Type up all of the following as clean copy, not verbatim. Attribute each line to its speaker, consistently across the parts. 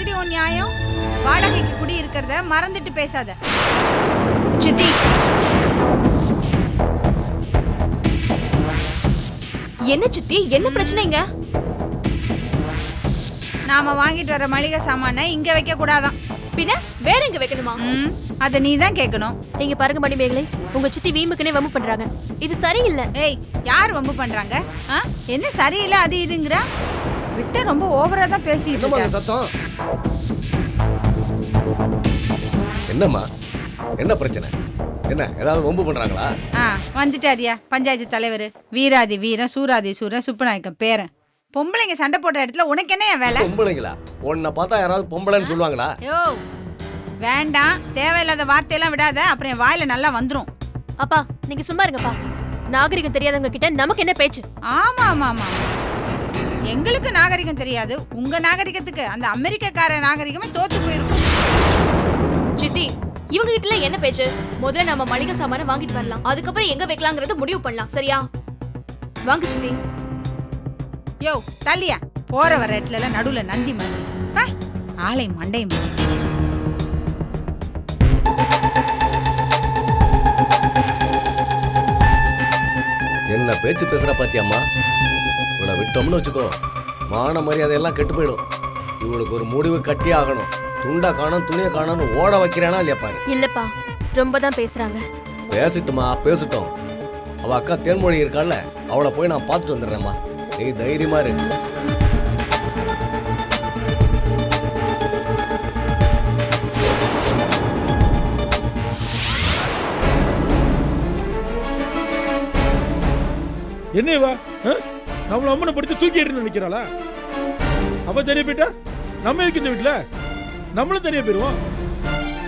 Speaker 1: என்னடி உன் நியாயம்? வாடகைக்கு குடி இருக்கிறத மறந்துட்டு பேசாத. சித்தி,
Speaker 2: என்ன சித்தி, என்ன பிரச்சனைங்க?
Speaker 1: நாம வாங்கிட்டு வர மளிகை சாமான இங்க வைக்க கூடாதான்.
Speaker 2: பின்ன வேற எங்க வைக்கணுமா?
Speaker 1: அத நீ தான் கேட்கணும்.
Speaker 2: இங்க பாருங்க மணிமேகலை, உங்க சித்தி வீம்புக்குனே வம்பு பண்றாங்க. இது சரியில்லை.
Speaker 1: ஏய், யார் வம்பு பண்றாங்க? என்ன சரியில்லை அது இதுங்கற? விட்ட ரொம்ப ஓவரா தான் பேசிட்டு இருக்க.
Speaker 3: சத்தம் என்னம்மா? என்ன பிரச்சனை? என்ன ஏதாவது வம்பு பண்றாங்களா?
Speaker 1: வந்துட்டாரியா பஞ்சாயத்து தலைவர். வீராதி வீரன் சூராதி சூரன் சுப்பநாயக்கம் பேரன். பொம்பளைங்க சண்டை போட்ட இடத்துல உனக்கு என்ன வேலை?
Speaker 3: பொம்பளைங்களா? உன்னை பார்த்தா யாராவது பொம்பளைன்னு சொல்லுவாங்களா?
Speaker 1: யோ, வேண்டாம், தேவையில்லாத வார்த்தையெல்லாம் விடாத, அப்புறம் என் வாயில நல்லா வந்துரும்.
Speaker 2: அப்பா நீங்க சும்மா இருங்கப்பா. நாகரிகம் தெரியாதவங்க கிட்ட நமக்கு என்ன பேச்சு?
Speaker 1: ஆமா ஆமா ஆமா, எங்களுக்கு நாகரிகம் தெரியாது. உங்க நாகரிகத்துக்கு அந்த அமெரிக்கக்கார நாகரிகமே தோத்து போயிருக்கும்.
Speaker 2: சித்தி, இவங்க கிட்ட என்ன பேச்சு? முதல்ல நம்ம மளிகை சாமான வாங்கிட்டு வரலாம், அதுக்கப்புறம் எங்க வைக்கலாங்கிறத முடிவு பண்ணலாம். சரியா? வாங்க சித்தி.
Speaker 1: யோ தள்ளியா, போற வர இடத்துல நடுவுல நந்தி மாதிரி ஆலை மண்டை மாதிரி.
Speaker 3: என்ன பேச்சு பேசுற பாத்தியம்மா? இவளை விட்டோம்னு வச்சுக்கோ, மான மரியாதையெல்லாம் கெட்டு போயிடும். இவளுக்கு ஒரு முடிவு கட்டி ஆகணும். துண்டை காணும் துணியை காணும்னு ஓட வைக்கிறானா இல்லையா பாரு.
Speaker 2: இல்லப்பா, ரொம்ப தான் பேசுறாங்க.
Speaker 3: பேசிட்டுமா, பேசிட்டோம். அவ அக்கா தேன்மொழி இருக்கால, அவளை போய் நான் பார்த்துட்டு வந்துடுறேம்மா. நீ தைரியமா இரு.
Speaker 4: என்னவா நம்மள அம்மனை படுத்து தூக்கி எறின்னு நினைக்கிறாளா? அவ தனியா போயிட்டா நம்ம எதுக்கு இந்த வீட்டுல? நம்மளும் தனியா போயிருவோம்.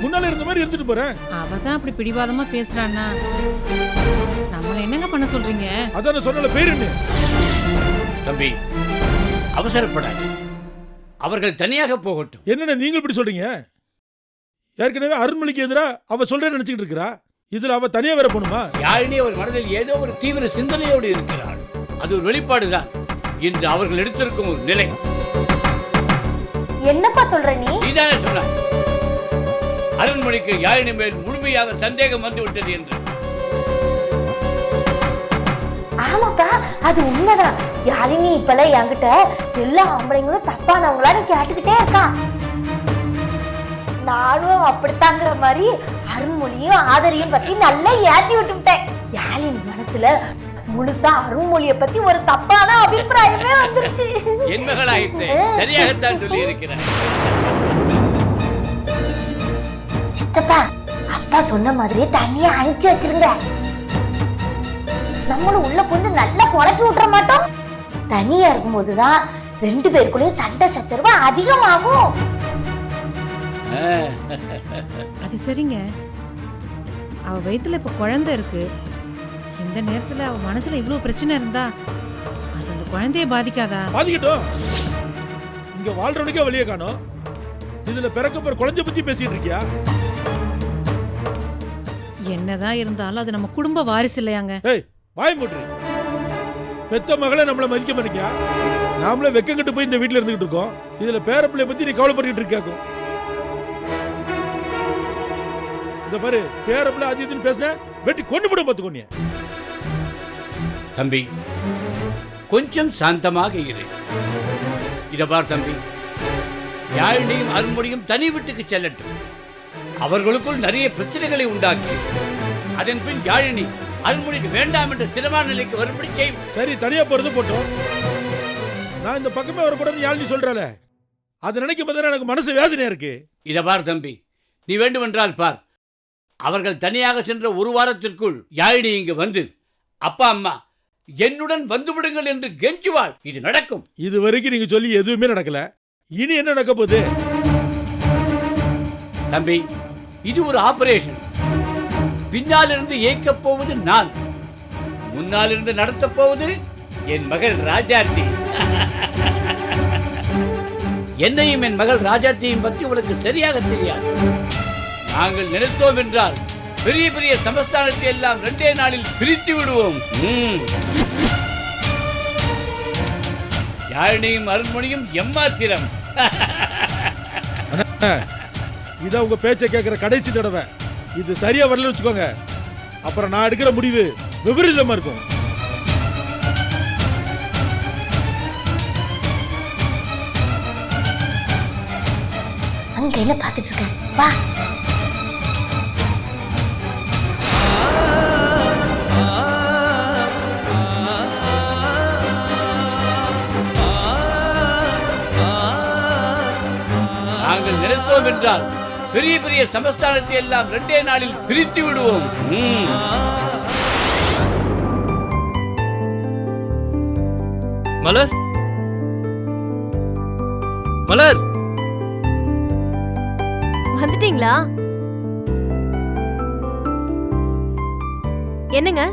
Speaker 4: முன்னால இருந்த மாதிரி இருந்துட்டு போறேன்.
Speaker 5: அவதான் அப்படி பிடிவாதமா பேசுறான்னா நம்மள என்னங்க பண்ண சொல்றீங்க?
Speaker 4: அதான சொன்னல பேருன்னு.
Speaker 6: தம்பி, அவசரப்படாது. அவர்கள் தனியாக போகட்டும்.
Speaker 4: என்னென்ன நீங்க இப்படி சொல்றீங்க? ஏற்கனவே அருண்மொழிக்கு எதிரா அவ சொல்றேன்னு நினைச்சிட்டு இருக்கா. இதுல அவ தனியா வேற போணுமா?
Speaker 6: யாழினி அவர் மனதில் ஏதோ ஒரு தீவிர சிந்தனையோடு இருக்கிறாள். அது ஒரு வெளிப்பாடுதான் இன்று அவர்கள் எடுத்திருக்கும் ஒரு நிலை.
Speaker 7: என்னப்பா சொல்ற நீ?
Speaker 6: நீதானே சொன்னாய் அருண்மொழிக்கு யாழினி மேல் முழுமையாக சந்தேகம் வந்து விட்டது என்று.
Speaker 7: ஆமாப்பா, அது உண்மைதான். யாழினி இப்பெல்லாம் என்கிட்ட எல்லா ஆம்பளைங்களும் தப்பானவங்களான்னு கேட்டுக்கிட்டே இருக்கான். நானும் அப்படித்தாங்கிற மாதிரி அருண்மொழியும் ஆதரியும் பத்தி நல்லா ஏத்தி விட்டுட்டேன். யாழினி மனசுல முழுசா அருண்மொழிய பத்தி ஒரு தப்பான அபிப்பிராயமே வந்துருச்சு.
Speaker 6: என் மகளாயிட்டு சரியாகத்தான் சொல்லி இருக்கிறேன்.
Speaker 7: சித்தப்பா, அப்பா சொன்ன மாதிரி தண்ணியை அனுப்பிச்சு வச்சிருங்க. நம்மளும் உள்ள புந்து நல்லா குழப்பி விட்டுற மாட்டோம். தனியா இருக்கும் போதுதான் ரெண்டு பேருக்குள்ளேயும் சண்டை சச்சரவு அதிகமாகும்.
Speaker 5: அது சரிங்க, அவ வயித்துல இப்ப குழந்தை இருக்கு. இந்த நேரத்துல அவ மனசுல இவ்வளவு பிரச்சனை இருந்தா அது அந்த குழந்தைய பாதிக்காதா?
Speaker 4: பாதிக்கட்டும். இங்க வாழ்றவனுக்கே வெளியே காணோம். இதுல பிறக்க போற குழந்தை பத்தி பேசிட்டு இருக்கியா?
Speaker 5: என்னதான் இருந்தாலும் அது நம்ம குடும்ப வாரிசு இல்லையாங்க?
Speaker 4: ஏய், வாய் மூடு. பெத்த மகளை நம்மள மதிக்க மாட்டேங்க. நாமளே வெக்கங்கிட்டு போய் இந்த வீட்டுல இருந்துகிட்டு இருக்கோம். இதுல பேர பிள்ளை பத்தி நீ கவலைப்பட்டு இருக்காக்கும். இந்த பாரு, பேர பிள்ளை அது இதுன்னு பேசின வெட்டி கொண்டு போடும் பார்த்துக்கோங்க.
Speaker 6: தம்பி, கொஞ்சம் சாந்தமாக இரு. இத பார் தம்பி, யாழினியும் அருண்மொழியும் தனி வீட்டுக்கு செல்லட்டும். அவர்களுக்குள் நிறைய பிரச்சனைகளை உண்டாக்கி அதன் பின் யாழினி அருண்மொழிக்கு வேண்டாம் என்ற ஸ்திரமான நிலைக்கு வரும்படி செய்யும்.
Speaker 4: சரி, தனியா போறது போட்டோம். நான் இந்த பக்கமே வரக்கூடாது யாழினி சொல்றால, அதை நினைக்கும் போது எனக்கு மனசு வேதனையா இருக்கு.
Speaker 6: இத பார் தம்பி, நீ வேண்டுமென்றால் பார். அவர்கள் தனியாக சென்ற ஒரு வாரத்திற்குள் யாழினி இங்கு வந்து அப்பா அம்மா என்னுடன் வந்து விடுங்கள் என்று கெஞ்சுவாள். இது நடக்கும்.
Speaker 4: இது வரைக்கும் நீங்க சொல்லி எதுவுமே நடக்கல. இனி என்ன நடக்க போகுது?
Speaker 6: தம்பி, இது ஒரு ஆபரேஷன். பின்னாலிருந்து இயக்கப் போவது நான், முன்னாலிருந்து நடத்தப் போவது என் மகள் ராஜாத்தி. என்னையும் என் மகள் ராஜாத்தியும் பற்றி உனக்கு சரியாக தெரியாது. நாங்கள் நினைத்தோம் என்றால் பெரிய பெரிய சமஸ்தானத்தை எல்லாம் 2 நாளில் பிரித்து விடுவோம். யாழினியும் அருண்மொழியும் எம்மாத்திரம்.
Speaker 4: இதான் உங்க பேச்சை கேட்கிற கடைசி தடவை. இது சரியா வரலன்னு வச்சுக்கோங்க, அப்புறம் நான் எடுக்கிற முடிவு விபரீதமா இருக்கும்.
Speaker 7: அங்க என்ன பாத்துட்டு இருக்க? வா.
Speaker 6: நாங்கள் நினைத்தோம் என்றால் பெரிய பெரிய சமஸ்தானத்தை எல்லாம் 2 நாளில் பிரித்து விடுவோம்.
Speaker 8: மலர், மலர்,
Speaker 2: வந்துட்டீங்களா? என்னங்க?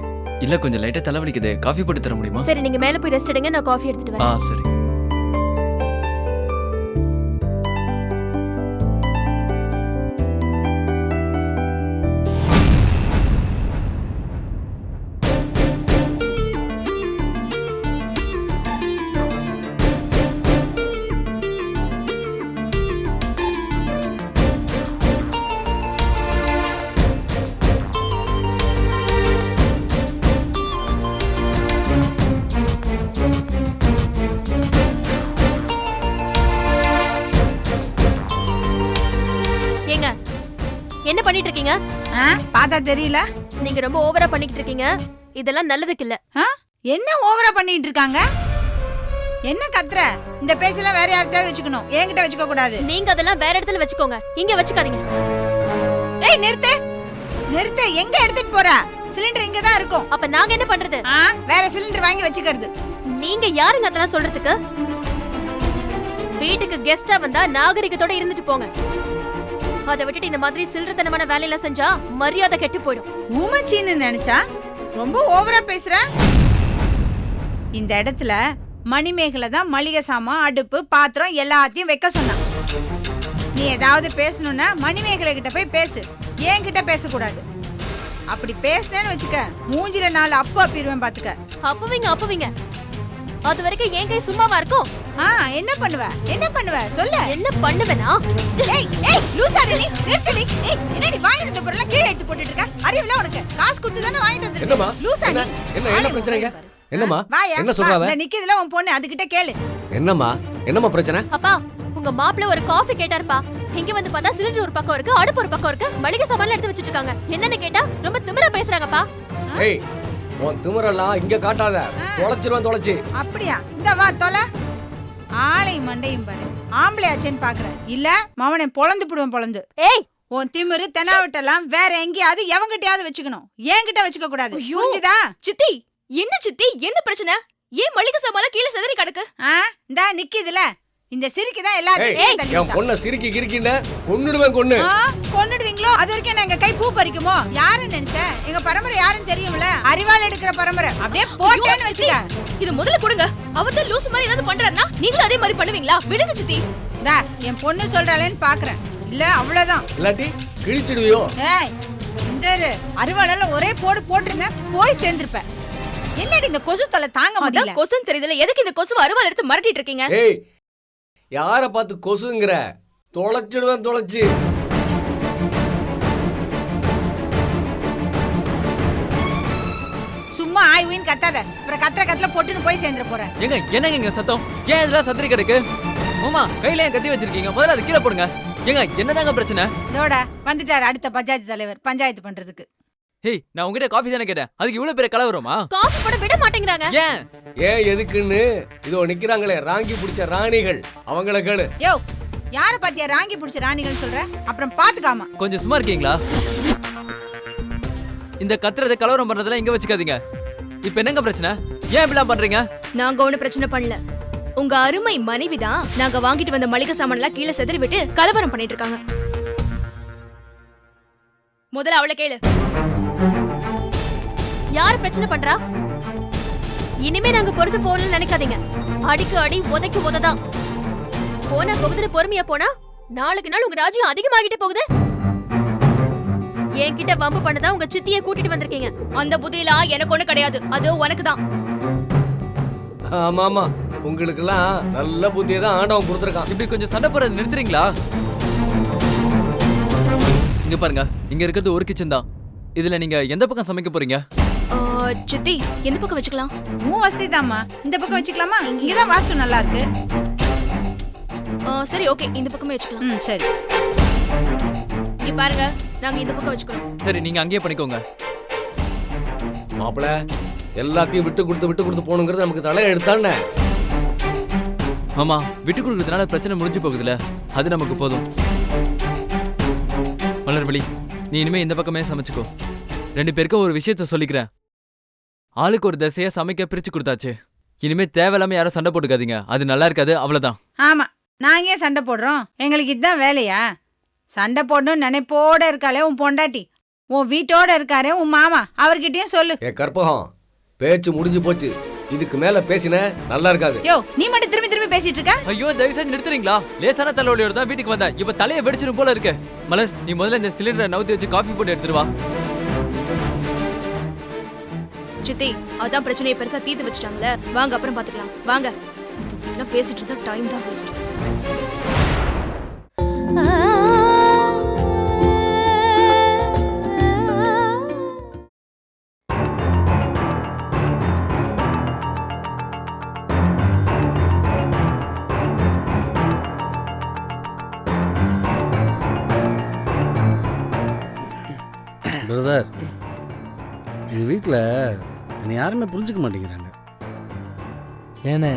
Speaker 8: இல்ல கொஞ்சம் லைட்டா தலைவலிக்குது, காஃபி போட்டு தர முடியுமா?
Speaker 2: சரி, நீங்க மேல போய் ரெஸ்ட் எடுங்க, நான் காஃபி எடுத்துட்டு வரேன்.
Speaker 8: சரி.
Speaker 2: ஏங்க, என்ன பண்ணிட்டு இருக்கீங்க?
Speaker 1: பார்த்தா தெரியல?
Speaker 2: நீங்க ரொம்ப ஓவரா பண்ணிக்கிட்டு இருக்கீங்க. இதெல்லாம் நல்லதுக்கு இல்ல.
Speaker 1: என்ன ஓவரா பண்ணிட்டு இருக்காங்க? என்ன கத்துற? இந்த பேச்செல்லாம் வேற யார்கிட்டயாவது வச்சுக்கணும், என்கிட்ட வச்சுக்க கூடாது.
Speaker 2: நீங்க அதெல்லாம் வேற இடத்துல வச்சுக்கோங்க, இங்க வச்சுக்காதீங்க.
Speaker 1: ஏய் நிறுத்து நிறுத்து, எங்க எடுத்துட்டு போற? சிலிண்டர் இங்க தான் இருக்கும்.
Speaker 2: அப்ப நாங்க என்ன பண்றது?
Speaker 1: வேற சிலிண்டர் வாங்கி வச்சுக்கிறது.
Speaker 2: நீங்க யாருங்க அதெல்லாம் சொல்றதுக்கு? வீட்டுக்கு கெஸ்டா வந்தா நாகரிகத்தோட இருந்துட்டு போங்க. அதை விட்டுட்டு இந்த மாதிரி சில்லறத்தனமான வேலையெல்லாம் செஞ்சா மரியாதை கெட்டு போயிடும்.
Speaker 1: ஊமச்சின்னு நினைச்சா ரொம்ப ஓவரா பேசுற. இந்த இடத்துல மணிமேகலை தான் மளிகை சாமான், அடுப்பு, பாத்திரம் எல்லாத்தையும் வைக்க சொன்னான். நீ ஏதாவது பேசணும்னா மணிமேகலை கிட்ட போய் பேசு, என்கிட்ட பேசக்கூடாது. அப்படி பேசுனேன்னு வச்சுக்க, மூஞ்சில 4 அப்பு அப்பிடுவேன் பாத்துக்க.
Speaker 2: அப்புவீங்க. அது வரைக்கும் என் கை சும்மாவா இருக்கும்?
Speaker 1: என்ன பண்ணுவ சொல்லு.
Speaker 2: என்ன பண்ணுவேனா?
Speaker 1: ஏய் லூசாடி, நீ நிறுத்து நீ. என்னடி வாங்கிட்டு வந்த பொருளை கீழே எடுத்து போட்டுட்டு இருக்க? அறிவில்ல உனக்கு? காசு கொடுத்து தானே வாங்கிட்டு வந்திருக்க.
Speaker 3: என்னம்மா?
Speaker 1: லூசாடி.
Speaker 3: என்ன பிரச்சனைங்க? என்னம்மா? என்ன சொல்றாவ?
Speaker 1: நிக்கிதுல உன் பொண்ணு, அதுகிட்ட கேளு.
Speaker 3: என்னம்மா பிரச்சனை?
Speaker 2: அப்பா, உங்க மாப்பிள்ள ஒரு காஃபி கேட்டாருப்பா. இங்க வந்து பார்த்தா சிலிண்டர் ஒரு பக்கம் இருக்கு, அடுப்பு ஒரு பக்கம் இருக்கு, மளிகை சாமான் எடுத்து வச்சிட்டு இருக்காங்க. என்னன்னு கேட்டா ரொம்ப திமிரா பேசுறாங்கப்பா.
Speaker 3: ஏய், உன் திமிரெல்லாம் இங்க காட்டாத, தொலைச்சு.
Speaker 1: அப்படியா? இந்த வா தொலை. ஆளை மண்டையும் பாரு, ஆம்பளையாச்சேன்னு பாக்குற இல்ல? மவனை பொளந்து புடுவேன் பொளந்து.
Speaker 2: ஏய்,
Speaker 1: உன் திமிரு தெனாவட்டெல்லாம் வேற எங்கேயாவது எவங்கிட்டயாவது வச்சுக்கணும், என்கிட்ட வச்சுக்க கூடாது. புரிஞ்சுதா?
Speaker 2: சித்தி, என்ன பிரச்சனை? ஏன் மளிகை சாமான் கீழே சிதறி கிடக்கு?
Speaker 1: இந்தா நிக்குதுல, இந்த சிரிக்கு தான் எல்லாத்தையும் தள்ளி
Speaker 3: என் பொண்ண சிரிக்கி கிரிக்கின்னு கொன்னுடுவேன்.
Speaker 1: கொன்னுடுவீங்களோ? அது வரைக்கும் எங்க கை பூ பறிக்குமோ? யாருன்னு நினைச்ச? எங்க பரம்பரை யாருன்னு தெரியும்ல, அறிவால் எடுக்கிற பரம்பரை. அப்படியே போட்டேன்னு வச்சுக்க.
Speaker 2: இது முதல்ல கொடுங்க. அவர்தான் லூசு மாதிரி ஏதாவது பண்றாருன்னா நீங்களும் அதே மாதிரி பண்ணுவீங்களா? விடுங்க சித்தி.
Speaker 1: டா, என் பொண்ணு சொல்றாளேன்னு பாக்குறேன். இல்ல அவ்வளவுதான்,
Speaker 3: இல்லாட்டி கிழிச்சிடுவியோ?
Speaker 1: ஏய் இந்த அறிவாளால ஒரே போட்டிருந்தேன், போய் சேர்ந்திருப்ப. என்னடி இந்த கொசு தொலை தாங்க முடியல?
Speaker 2: கொசுன்னு தெரியுதுல, எதுக்கு இந்த கொசுவை அருவாள் எடுத்து மிரட்டிட்டு இருக்கீங்க?
Speaker 3: ஏய், யார பார்த்து கொசுங்கிற? தொலைச்சு.
Speaker 1: சும்மா ஆய்வின்னு கத்தாத, அப்புறம் கத்துல பொட்டுன்னு போய் சேர்ந்துட போறேன்.
Speaker 8: என்னங்க இங்க சத்தம்? ஏன் இதெல்லாம் சத்திரி கிடக்கு? மாமா, கையில ஏன் கத்தி வச்சிருக்கீங்க? முதல்ல அதை கீழே போடுங்க. என்னதாங்க பிரச்சனை?
Speaker 1: இதோட வந்துட்டாரு அடுத்த பஞ்சாயத்து தலைவர், பஞ்சாயத்து பண்றதுக்கு.
Speaker 8: ஹேய், நான் உங்ககிட்ட காஃபி தானே கேட்டேன், அதுக்கு இவ்வளவு பெரிய கலவரமா?
Speaker 2: காஃபி போட விட மாட்டேங்கிறாங்க.
Speaker 3: ஏன் எதுக்குன்னு இதோ நிக்கிறாங்களே ராங்கி பிடிச்ச ராணிகள், அவங்கள கேளு.
Speaker 1: யோ, யார பாத்தியா ராங்கி பிடிச்ச ராணிகள் சொல்ற? அப்புறம் பாத்துக்காமா.
Speaker 8: கொஞ்சம் சும்மா இருக்கீங்களா? இந்த கத்துறதை கலவரம் பண்றதெல்லாம் இங்க வச்சுக்காதீங்க. இப்ப என்னங்க பிரச்சனை? ஏன் இப்படிலாம் பண்றீங்க?
Speaker 2: நாங்க ஒண்ணு பிரச்சனை பண்ணல. உங்க அருமை மனைவி தான் நாங்க வாங்கிட்டு வந்த மளிகை சாமான் எல்லாம் கீழே செதறி விட்டு கலவரம் பண்ணிட்டு இருக்காங்க. முதல்ல அவளை கேளு. யார் பிரச்சனை பண்றா? இனிமே நாங்க பொறுத்து போகணும்னு நினைக்காதீங்க. அடிக்கு அடி, உதைக்கு உததான். போனா போகுதுன்னு பொறுமையா போனா நாளுக்கு நாள் உங்க ராஜ்யம் அதிகமாகிட்டே போகுது. என்கிட்ட வம்பு பண்ணதான் உங்க சித்தியை கூட்டிட்டு வந்திருக்கீங்க. அந்த புத்தியெல்லாம் எனக்கு ஒண்ணு கிடையாது, அது உனக்கு தான்.
Speaker 3: ஆமா, உங்களுக்கெல்லாம் நல்ல புத்தியை தான் ஆண்டவன் கொடுத்துருக்கான்.
Speaker 8: இப்படி கொஞ்சம் சண்டை போறது நிறுத்துறீங்களா? இங்க பாருங்க, இங்க இருக்கிறது ஒரு கிச்சன் தான். இதுல நீங்க எந்த பக்கம் சமைக்க போறீங்க?
Speaker 2: சித்தி எந்த பக்கம் வச்சுக்கலாம்?
Speaker 1: உன் வசதி தாம்மா. இந்த பக்கம் வச்சுக்கலாமா? இங்கதான் வாஸ்து நல்லா இருக்கு.
Speaker 2: சரி ஓகே, இந்த பக்கமே வச்சுக்கலாம்.
Speaker 1: ம் சரி.
Speaker 2: இங்க பாருங்க, நாங்க இந்த பக்கம் வச்சுக்கிறோம்.
Speaker 8: சரி, நீங்க அங்கேயே பண்ணிக்கோங்க.
Speaker 3: மாப்பிள எல்லாத்தையும் விட்டு கொடுத்து போகணுங்கிறது நமக்கு தலை எடுத்தானே.
Speaker 8: ஆமா, விட்டு கொடுக்கறதுனால பிரச்சனை முடிஞ்சு போகுதுல, அது நமக்கு போதும். மலர்விழி, நீ இனிமே இந்த பக்கமே சமைச்சுக்கோ. 2 பேருக்கும் ஒரு விஷயத்த சொல்லிக்கிறேன். ஆளுக்கு ஒரு தசையா சமைக்க பிரிச்சு கொடுத்தாச்சு. இனிமே தேவையில்லாம யாரும் சண்டை போட்டுக்காதீங்க, அது நல்லா இருக்காது. அவ்வளவுதான்.
Speaker 1: ஆமா, நாங்க ஏன் சண்டை போடுறோம்? எங்களுக்கு இதுதான் வேலையா? சண்டை போடணும் நினைப்போட இருக்காளே உன் பொண்டாட்டி, உன் வீட்டோட இருக்காரே உன் மாமா, அவர்கிட்டயும் சொல்லு.
Speaker 3: ஏ கற்பகம், பேச்சு முடிஞ்சு போச்சு. இதுக்கு மேல பேசின நல்லா இருக்காது.
Speaker 1: யோ, நீ மட்டும் திரும்பி பேசிட்டு இருக்க.
Speaker 8: ஐயோ, தயவு செஞ்சு நிறுத்துறீங்களா? லேசான தலைவலியோட தான் வீட்டுக்கு வந்தேன். இப்ப தலையை வெடிச்சிடும் போல இருக்கு. மலர், நீ முதல்ல இந்த சிலிண்டரை நவுத்தி வச்சு காஃபி போட்டு எடுத்துட்டு வா.
Speaker 2: சித்தி, அதான் பிரச்சனையை பெருசா தீர்த்து வச்சுட்டாங்களே, வாங்க அப்புறம் பாத்துக்கலாம். வாங்க, இதெல்லாம் பேசிட்டு இருந்தா டைம் தான் வேஸ்ட்.
Speaker 9: பிரதர், எங்கள் வீட்டில் என்னை யாருமே புரிஞ்சுக்க மாட்டேங்கிறாங்க.
Speaker 10: ஏண்ணே,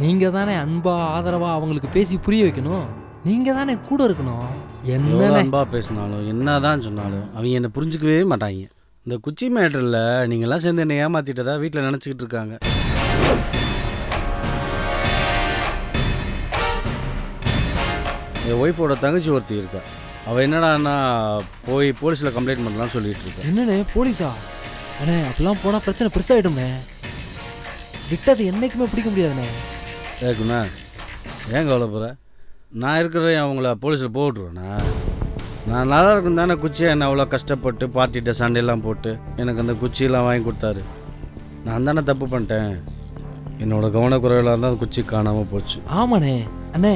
Speaker 10: நீங்கள் தானே அன்பா ஆதரவாக அவங்களுக்கு பேசி புரிய வைக்கணும். நீங்கள் தானே கூட இருக்கணும்.
Speaker 9: என்ன
Speaker 10: என்ன
Speaker 9: அன்பா பேசினாலும் என்ன தான் சொன்னாலும் அவங்க என்னை புரிஞ்சுக்கவே மாட்டாங்க. இந்த குச்சி மேட்டரில் நீங்கள்லாம் சேர்ந்து என்னை ஏமாற்றிட்டதா வீட்டில் நினச்சிக்கிட்டு இருக்காங்க. என் ஒய்ஃபோட தங்கச்சி ஒருத்தி இருக்கா. அவள் என்னடான்னா போய் போலீஸில் கம்ப்ளைண்ட் பண்ணலாம்னு சொல்லிட்டு இருக்கா.
Speaker 10: என்னண்ணே, போலீஸா? அண்ணே, அப்படிலாம் போனால் பிரச்சனை பெருசாகிடும்ண்ணே. விட்டது என்றைக்குமே பிடிக்க முடியாதுண்ணே.
Speaker 9: ஏக்குண்ணா, ஏன் கவலைப்படுற? நான் இருக்கிறேன், அவங்கள போலீஸில் போட்டுருவேண்ணா. நான் நல்லா இருக்கும் தானே குச்சியை என்ன அவ்வளோ கஷ்டப்பட்டு பார்ட்டிகிட்ட சண்டையெல்லாம் போட்டு எனக்கு அந்த குச்சியெல்லாம் வாங்கி கொடுத்தாரு. நான் தானே தப்பு பண்ணிட்டேன். என்னோடய கவனக்குறைவில் தான் அந்த குச்சி காணாமல் போச்சு.
Speaker 10: ஆமாண்ணே. அண்ணே,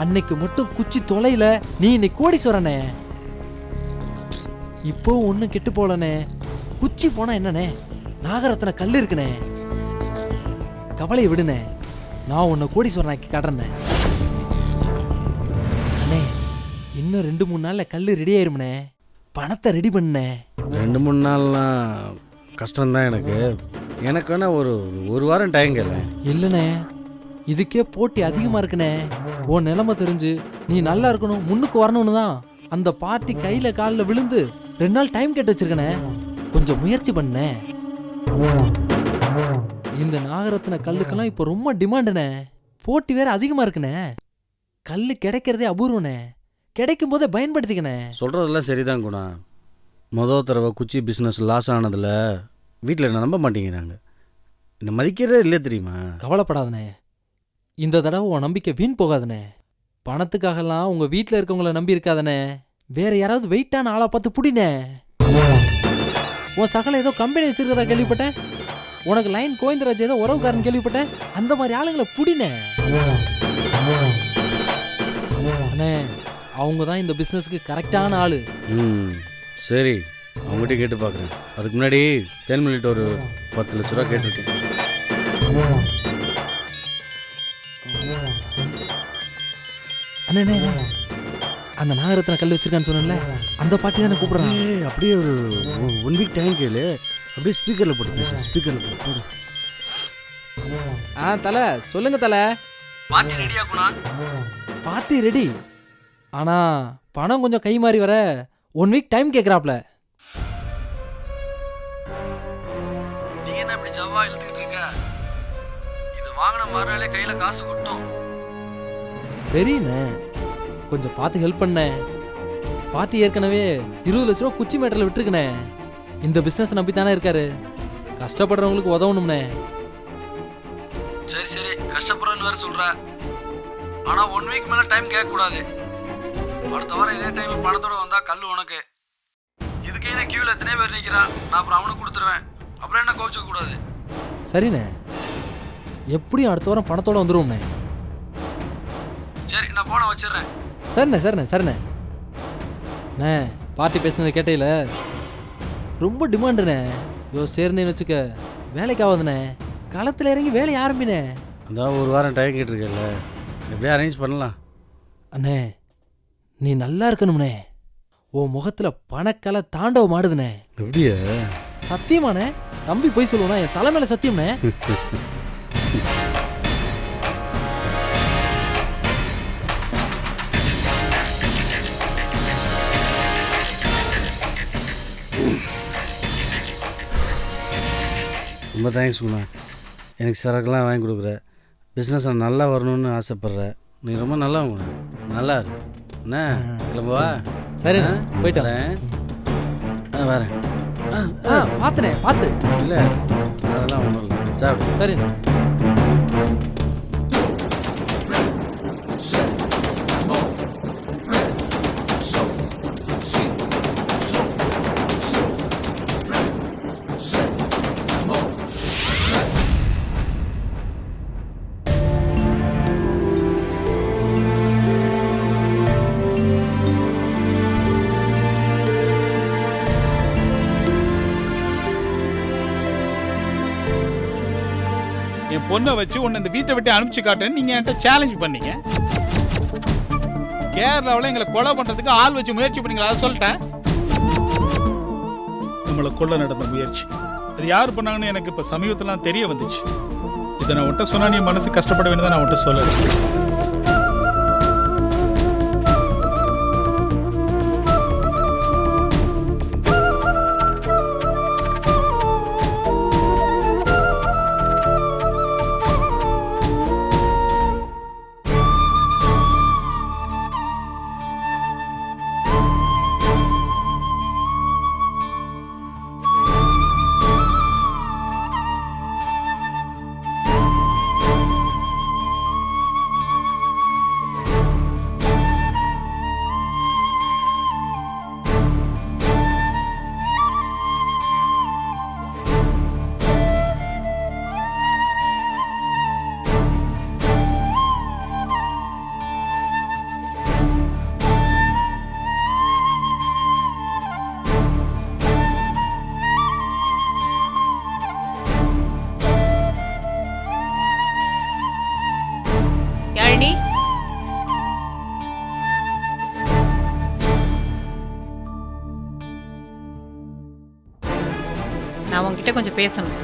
Speaker 10: அன்னைக்கு மட்டும் குச்சி தொலைல, நீ இன்னைக்கு கோடீஸ்வரனே. இப்போ ஒன்றும் கெட்டு போலண்ணே. குச்சி போனா என்னண்ணே, நாகரத்ன கல் இருக்குண்ணே. கவலையை விடுனே, நான் உன்னை கோடீஸ்வரனாக்கி காட்டுறேண்ணே. அண்ணே, இன்னும் 2-3 நாளில் கல் ரெடி ஆயிரும்ண்ணே. பணத்தை ரெடி பண்ணே.
Speaker 9: 2-3 நாள்லாம் கஷ்டம்தான் எனக்கு. எனக்கு வேணா ஒரு வாரம் டைம் கேள.
Speaker 10: இல்லைண்ணே, இதுக்கே போட்டி அதிகமாக இருக்குண்ணே. உன் நிலைமை தெரிஞ்சு நீ நல்லா இருக்கணும், முன்னுக்கு வரணும்னு தான் அந்த பார்ட்டி கையில் காலில் விழுந்து 2 நாள் டைம் கேட்டு வச்சிருக்கண்ணே. கொஞ்சம் முயற்சி பண்ணே. இந்த நாகரத்ன கல்லுக்கெல்லாம் இப்போ ரொம்ப டிமாண்டுண்ணே. போட்டி வேற அதிகமாக இருக்குண்ணே. கல் கிடைக்கிறதே அபூர்வண்ணே. கிடைக்கும் போதே பயன்படுத்திக்கண்ணே.
Speaker 9: சொல்கிறதெல்லாம் சரிதான் குணா. மொதல் தடவை குச்சி பிஸ்னஸ் லாஸ் ஆனதில் வீட்டில் என்ன நம்ப மாட்டேங்கிறாங்க. என்னை மதிக்கிறதே இல்லை தெரியுமா?
Speaker 10: கவலைப்படாதண்ணே, இந்த தடவை உன் நம்பிக்கை வீண் போகாதண்ணே. பணத்துக்காகலாம் உங்கள் வீட்டில் இருக்கவங்கள நம்பி இருக்காதண்ணே. வேற யாராவது வெயிட்டான ஆளை பார்த்து புடினே. உன் சகல ஏதோ கம்பெனி வச்சிருக்கதா கேள்விப்பட்டேன். உனக்கு லைன் கோவிந்தராஜ் ஏதோ உறவுக்காரன் கேள்விப்பட்டேன். அந்த மாதிரி ஆளுங்களை புடினே. அண்ணே, அவங்க தான் இந்த பிஸ்னஸ்க்கு கரெக்டான ஆளு.
Speaker 9: சரி, அவங்ககிட்ட கேட்டு பார்க்குறேன். அதுக்கு முன்னாடி தேன்மொழிகிட்ட ஒரு 10 லட்ச ரூபா கேட்டிருக்கேன்.
Speaker 10: அண்ணே, அந்த நாகரத்ன கல் வச்சிருக்கான்னு சொன்னேன்ல, அந்த பாட்டி தானே கூப்பிடுறான்.
Speaker 9: அப்படியே ஒரு 1 வீக் டைம் கேளு. அப்படியே ஸ்பீக்கரில் போட்டு பேசு. ஸ்பீக்கரில் போடு.
Speaker 10: தலை சொல்லுங்க தலை.
Speaker 9: பார்ட்டி ரெடியா குணா?
Speaker 10: Party ready. ஆனா பணம் கொஞ்சம் கை மாறி வர 1 வீக் டைம் கேட்குறாப்ல.
Speaker 9: நீ என்ன இப்படி ஜவ்வா இழுத்துக்கிட்டு இருக்க? இது வாங்கின மறுநாளே கையில் காசு கொட்டும்.
Speaker 10: சரிண்ணே, கொஞ்சம் பார்த்து ஹெல்ப் பண்ண. பார்ட்டி ஏற்கனவே 20 லட்ச ரூபா குச்சி மேட்டரில் விட்டுருக்கண்ணே. இந்த பிஸ்னஸ் நம்பி தானே இருக்காரு. கஷ்டப்படுறவங்களுக்கு உதவணும்ண்ணே.
Speaker 9: சரி, கஷ்டப்படுறேன்னு வேற சொல்ற. ஆனால் 1 வீக் மேலே டைம் கேட்கக்கூடாது. அடுத்த வாரம் இதே டைம் பணத்தோடு வந்தால் கல் உனக்கு. இதுக்கே என்ன கியூவில் எத்தனை பேர் நிற்கிறான். நான் அப்புறம் அவனுக்கு கொடுத்துருவேன். அப்புறம் என்ன கோச்சிக்க கூடாது.
Speaker 10: சரிண்ணே, எப்படியும் அடுத்த வாரம் பணத்தோடு வந்துடுவோம்ண்ணே.
Speaker 9: சரி, நான் போன வச்சிடுறேன்.
Speaker 10: சரிண்ணே. அண்ணே பார்ட்டி பேசுனது கேட்டையில ரொம்ப டிமாண்டுண்ணே. சேர்ந்தேன்னு வச்சுக்க வேலைக்கு ஆகாதுண்ணே. களத்தில் இறங்கி வேலையை ஆரம்பினே.
Speaker 9: அதான் ஒரு வாரம் டைம் கேட்டிருக்கல, எப்படியே அரேஞ்ச் பண்ணலாம்.
Speaker 10: அண்ணே நீ நல்லா இருக்கணும்ண்ணே. உன் முகத்துல பணக்கலை தாண்டவம் ஆடுதுண்ணே.
Speaker 9: எப்படியா?
Speaker 10: சத்தியமாண்ணே. தம்பி போய் சொல்லுவா, என் தலைமையில சத்தியம்ண்ணே.
Speaker 9: ரொம்ப தேங்க்ஸ் குணா. எனக்கு சரக்குலாம் வாங்கி கொடுக்குற, பிஸ்னஸ் நல்லா வரணும்னு ஆசைப்பட்ற. நீ ரொம்ப நல்லா குணா, நல்லா இரு. என்ன கிளம்புவா?
Speaker 10: சரி போயிட்டு
Speaker 9: வரேன். வரேன்.
Speaker 10: பார்த்துனே பார்த்து.
Speaker 9: இல்லை அதெல்லாம் ஒன்றும் இல்லை. சாப்பிடு.
Speaker 10: சரிண்ணே.
Speaker 11: என் பொண்ணை வச்சு உன்னை இந்த வீட்டை விட்டு அனுப்பிச்சு காட்டுன்னு நீங்க என்கிட்ட சேலஞ்ச் பண்ணீங்க. கேரளாவில் எங்களை கொலை பண்றதுக்கு ஆள் வச்சு முயற்சி பண்ணீங்களா? அதை சொல்லிட்டேன். நம்மளை கொள்ள நடந்த முயற்சி அது யார் பண்ணாங்கன்னு எனக்கு இப்ப சமீபத்துல தெரிய வந்துச்சு. இதை நான் உன்ட்ட சொன்னா நீ மனசு கஷ்டப்பட வேண்டியதான் நான் உன்ட்ட சொல்ல.
Speaker 5: நான் உன்கிட்ட கொஞ்சம் பேசணும்.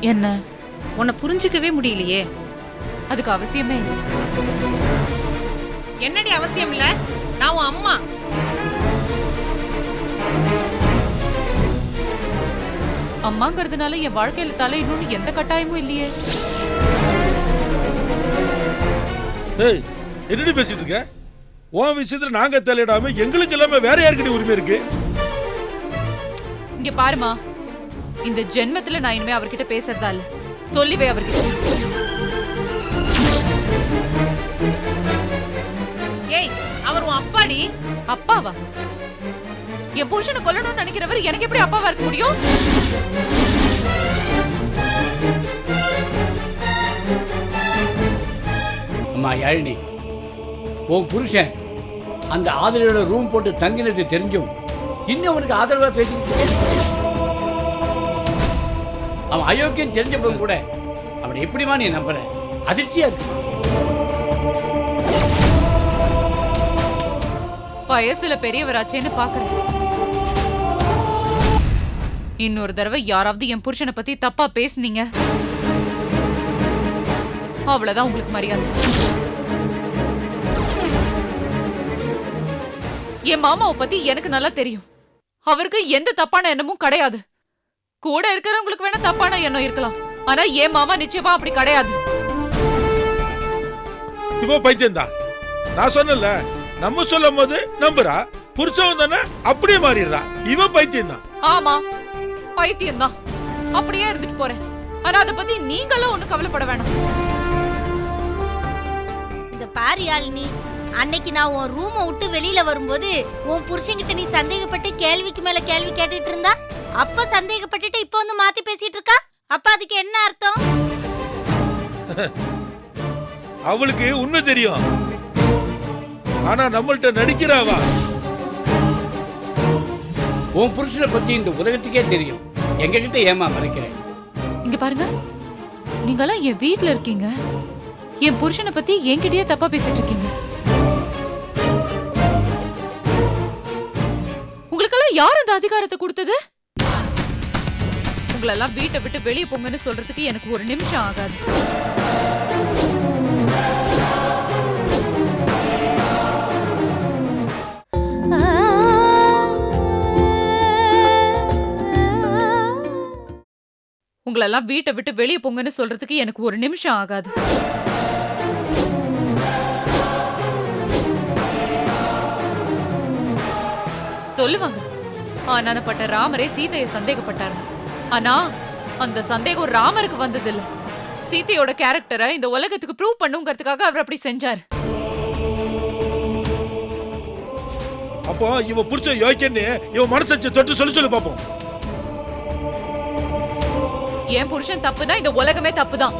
Speaker 12: என்ன?
Speaker 5: உன்னை புரிஞ்சுக்கவே முடியலையே.
Speaker 12: அதுக்கு அவசியமே இல்லை.
Speaker 5: என்னடி அவசியம் இல்ல? நான் உன் அம்மா.
Speaker 12: அம்மாங்கிறதுனால என் வாழ்க்கையில தலையிடணும்னு எந்த கட்டாயமும் இல்லையே.
Speaker 4: ஏய், என்னடி பேசிட்டு இருக்க? உன் விஷயத்துல நாங்க தலையிடாம எங்களுக்கு எல்லாமே வேற யாருக்கிட்ட உரிமை இருக்கு?
Speaker 12: இங்க பாருமா, இந்த ஜென்மத்துல நான் இனிமே அவர்கிட்ட பேசுறதா இல்ல. சொல்லிவே அவர்கிட்ட.
Speaker 5: ஏய், அவர் உன் அப்பாடி.
Speaker 12: அப்பாவா? என் புருஷனை கொல்லணும்னு நினைக்கிறவர் எனக்கு எப்படி அப்பாவா இருக்க முடியும்?
Speaker 6: அம்மா யாழினி, உன் புருஷன் அந்த ஆதரவோட ரூம் போட்டு தங்கினது தெரிஞ்சும் இன்னும் அவனுக்கு ஆதரவா பேசிக்கிட்டு அவன் அயோக்கியம் தெரிஞ்ச போது கூட அவனை எப்படிமா நீ நம்புற? அதிர்ச்சியா இருக்கு.
Speaker 12: வயசுல பெரியவராச்சேன்னு பாக்குறேன். இன்னொரு தடவை யாராவது என் புருஷனை பத்தி தப்பா பேசுனீங்க, அவ்வளவுதான் உங்களுக்கு மரியாதை. என் மாமாவை பத்தி எனக்கு நல்லா தெரியும். அவருக்கு எந்த தப்பான எண்ணமும் கிடையாது. கூட இருக்கிறவங்களுக்கு வேணா தப்பான எண்ணம் இருக்கலாம், ஆனா என் மாமா நிச்சயமா அப்படி கிடையாது.
Speaker 4: இவ பைத்தியம் தான். நான் சொன்னல, நம்ம சொல்லும் போது நம்புறா, புருஷன் தானே அப்படியே மாறிடுறா. இவ பைத்தியம் தான்.
Speaker 12: ஆமா, பைத்தியம் தான். அப்படியே இருந்துட்டு போறேன். ஆனா அதை பத்தி நீங்களும் ஒண்ணு கவலைப்பட வேணாம்.
Speaker 7: இந்த பாரு யாழினி, அன்னைக்கு நான் உன் ரூமை விட்டு வெளியில வரும்போது உன் புருஷன்கிட்ட நீ சந்தேகப்பட்டு கேள்விக்கு மேல கேள்வி கேட்டுட்டு இருந்தா, அப்ப சந்தேகப்பட்டுட்டு இப்ப வந்து மாத்தி பேசிட்டு இருக்கா. அப்ப அதுக்கு என்ன அர்த்தம்?
Speaker 4: அவளுக்கு உண்மை தெரியும், ஆனா நம்மள்ட்ட நடிக்கிறாவா.
Speaker 6: உன் புருஷனை பத்தி இந்த உலகத்துக்கே தெரியும். எங்ககிட்ட ஏமா மறைக்கிறேன்?
Speaker 12: இங்க பாருங்க, நீங்களாம் என் வீட்ல இருக்கீங்க, என் புருஷனை பத்தி என்கிட்டயே தப்பா பேசிட்டு இருக்கீங்க. உங்களுக்கெல்லாம் யார் அந்த அதிகாரத்தை கொடுத்தது? உங்களெல்லாம் வீட்டை விட்டு வெளியே போங்கன்னு சொல்றதுக்கு எனக்கு ஒரு நிமிஷம் ஆகாது. உங்களெல்லாம் வீட்டை விட்டு வெளியே போங்கன்னு சொல்றதுக்கு எனக்கு ஒரு நிமிஷம் ஆகாது. சொல்லுவாங்க, ஆனானப்பட்ட ராமரே சீதையை சந்தேகப்பட்டாரு. ஆனா அந்த சந்தேகம் ராமருக்கு வந்தது இல்ல, சீதையோட கேரக்டரை இந்த உலகத்துக்கு ப்ரூவ் பண்ணுங்கிறதுக்காக அவர் அப்படி செஞ்சார்.
Speaker 4: அப்போ இவ புடிச்ச யோக்கியன்னு இவ மனசை தொட்டு சொல்லு பாப்போம்.
Speaker 12: என் புருஷன் தப்புனா இந்த உலகமே தப்புதான்.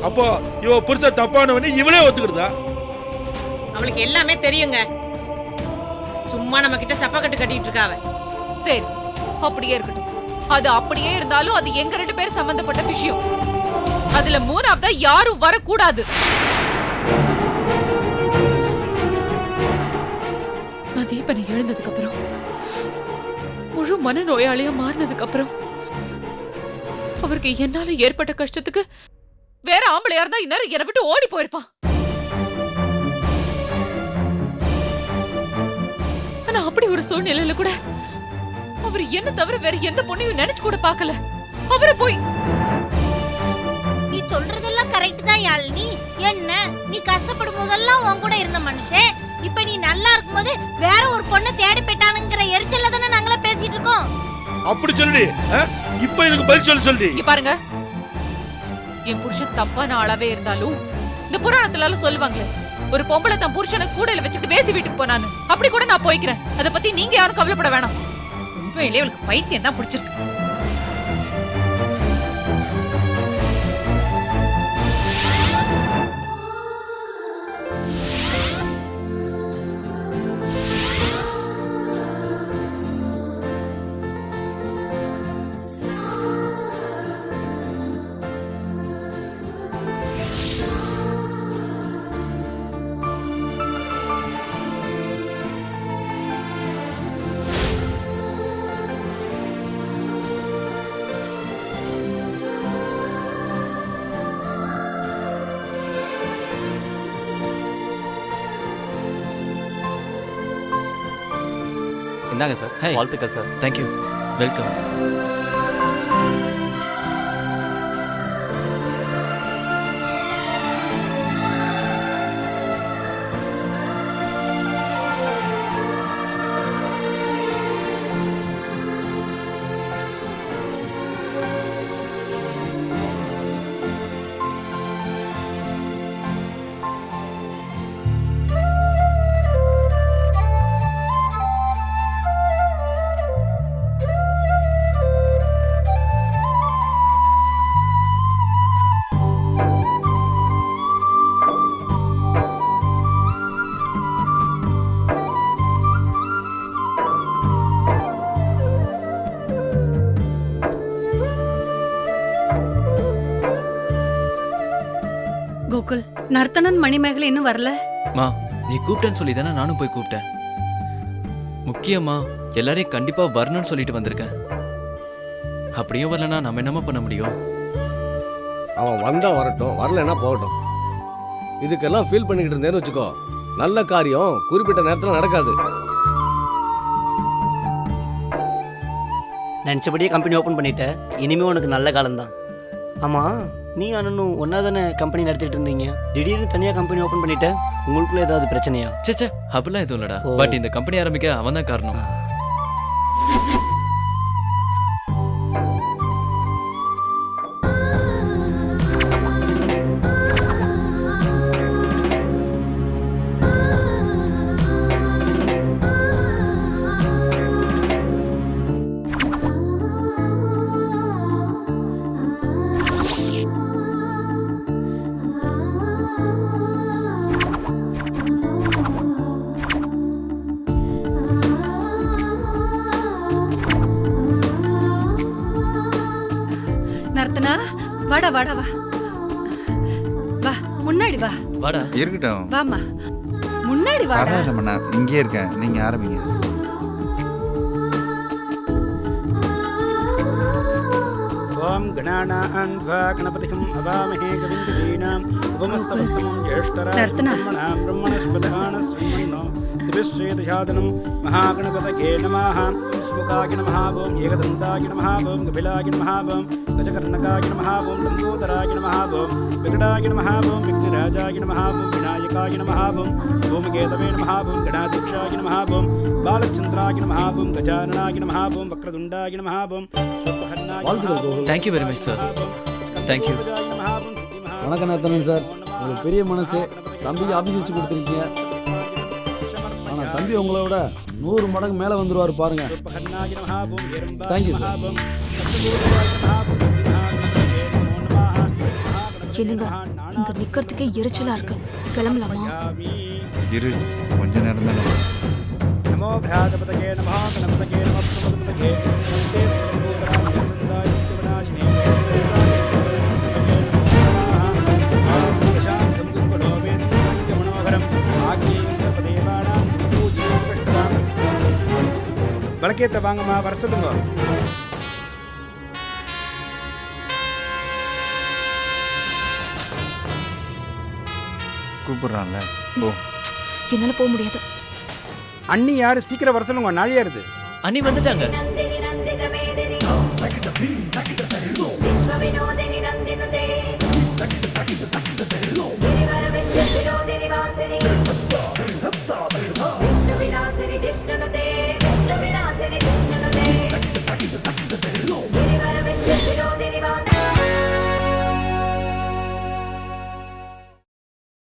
Speaker 4: அப்போ இவ புடிச்ச தப்பானவனே இவளே ஒத்துக்கிறதா?
Speaker 5: அவளுக்கு எல்லாமே தெரியுங்க, சும்மா நம்ம கிட்ட சப்பாக்கட்டு கட்டிட்டு இருக்காவ.
Speaker 12: சரி, அப்படியே இருக்கட்டும். அது அப்படியே இருந்தாலும் அது எங்க 2 பேர் சம்பந்தப்பட்ட விஷயம். அதுல மூணாவதா யாரும் வரக்கூடாது. நான் தீபனை எழுந்ததுக்கு அப்புறம், முழு மனநோயாளியா மாறினதுக்கு அப்புறம், அவருக்கு என்னால ஏற்பட்ட கஷ்டத்துக்கு வேற ஆம்பளையா இருந்தா இந்நேரம் என்னை விட்டு ஓடி போயிருப்பான். ஆனா அப்படி ஒரு சூழ்நிலையில கூட அவர் என்ன தவிர வேற எந்த பொண்ணையும் நினைச்சு கூட பார்க்கல. அவரை போய்
Speaker 7: நீ சொல்றதெல்லாம் கரெக்ட் தான் யாழினி. என்ன நீ கஷ்டப்படும் போதெல்லாம் உன் கூட இருந்த மனுஷன் இப்ப நீ நல்லா இருக்கும்போது வேற ஒரு பொண்ணை தேடி போயிட்டானுங்கிற எரிச்சல்ல தானே நாங்களே பேசிட்டு இருக்கோம்.
Speaker 4: அப்படி சொல்லி இப்ப இதுக்கு பதில் சொல்லி
Speaker 12: இங்க பாருங்க, என் புருஷன் தப்பான ஆளாவே இருந்தாலும் இந்த புராணத்துல சொல்லுவாங்களே, ஒரு பொம்பளை தன் புருஷனை கூடையில வச்சுட்டு பேசி வீட்டுக்கு போனான்னு, அப்படி கூட நான் போய்க்கிறேன். அதை பத்தி நீங்க யாரும் கவலைப்பட வேணாம்.
Speaker 5: உண்மையிலே அவளுக்கு பைத்தியம் தான் பிடிச்சிருக்கு.
Speaker 13: இந்தாங்க சார்.
Speaker 8: Hi.
Speaker 13: வாழ்த்துக்கள் sir.
Speaker 8: Thank you, welcome.
Speaker 5: Gokul, Narthanan Manimekalai இன்னும் வரல.
Speaker 8: மா, நீ கூப்பிட்டேன்னு சொல்லி தானே நானும் போய் கூப்பிட்டேன். முக்கியமா எல்லாரையும் கண்டிப்பா வரணும்னு சொல்லிட்டு வந்திருக்கேன். அப்படியும் வரலன்னா நம்ம என்னமா பண்ண முடியும்?
Speaker 3: அவன் வந்தா வரட்டும், வரலன்னா போகட்டும். இதுக்கெல்லாம் ஃபீல் பண்ணிக்கிட்டு இருந்தேன்னு வச்சுக்கோ, நல்ல காரியம் குறிப்பிட்ட நேரத்தில் நடக்காது.
Speaker 13: நினச்சபடியே கம்பெனி ஓப்பன் பண்ணிட்ட, இனிமே உனக்கு நல்ல காலம்தான். ஆமாம், நீ அண்ணனும் ஒன்றா தானே கம்பெனி நடத்திட்டு இருந்தீங்க, திடீர்னு தனியாக கம்பெனி ஓப்பன் பண்ணிட்ட, உங்களுக்குள்ள ஏதாவது பிரச்சனையா?
Speaker 8: சேச்சே, அப்படிலாம் எதுவும் இல்லடா. பட் இந்த கம்பெனி ஆரம்பிக்க அவன் தான் காரணம்.
Speaker 14: வாடா வாடா வா வா முன்னாடி வா
Speaker 8: வாடா
Speaker 15: இருக்கட்டும்.
Speaker 14: வாமா முன்னாடி வாடா.
Speaker 15: பரவாயில்ல, நான் இங்கே இருக்கேன், நீங்க ஆரம்பிங்க.
Speaker 9: ஓம் கணானான் வா கணபதிகம் அவாமஹே கவிந்தீனாம் உபமஸ்தமஸ்தமம் ஜேஷ்டராஜம் பிரம்மணாம் பிரம்மணஸ்பதான ஸ்ரீமன்னோ திவிஸ்ரேதசாதனம் மகாகணபதகே நமः சுமுகாய நமः ஓம் ஏகதந்தாய நமः ஓம் கபிலாய நமः ஓம் கஜகர்ணகாய நமः ஓம் லம்போதராய நமः ஓம் விகடாய நமः ஓம் விக்னராஜாய நமः ஓம் விநாயகாய நமः ஓம் ஓமகேதவே நமः ஓம் கணாதிக்ஷாய நமः ஓம் பாலச்சந்திராய நமः ஓம் கஜானனாய நமः ஓம் வக்ரதுண்டாய நமः ஓம்
Speaker 8: thank you very much sir. Thank you.
Speaker 9: வணக்கம் நத்தனன் சார், உங்களுக்கு பெரிய மனசு, தம்பிக்கு ஆஃபீஸ் வச்சு கொடுத்துருக்கீங்க. ஆனால் தம்பி உங்களை விட 100 மடங்கு மேலே வந்துடுவார் பாருங்க. Thank you sir.
Speaker 12: என்னங்க இங்க நிக்கிறதுக்கே எரிச்சலா இருக்கு, கிளம்பலாமா?
Speaker 15: இரு, கொஞ்ச நேரம் தானே.
Speaker 9: நமோ பிராஜபதகே நமோ கணபதகே நமோ பிரமதபதகே வழக்கேற்ற வாங்கம்மா, வர சொல்லுங்க.
Speaker 15: கூப்பிடுறான்ல, ஓ
Speaker 12: என்னால போக முடியாது.
Speaker 9: அண்ணி யாரு, சீக்கிரம் வர சொல்லுங்க, நாழியா இருது.
Speaker 8: அண்ணி வந்துட்டாங்க.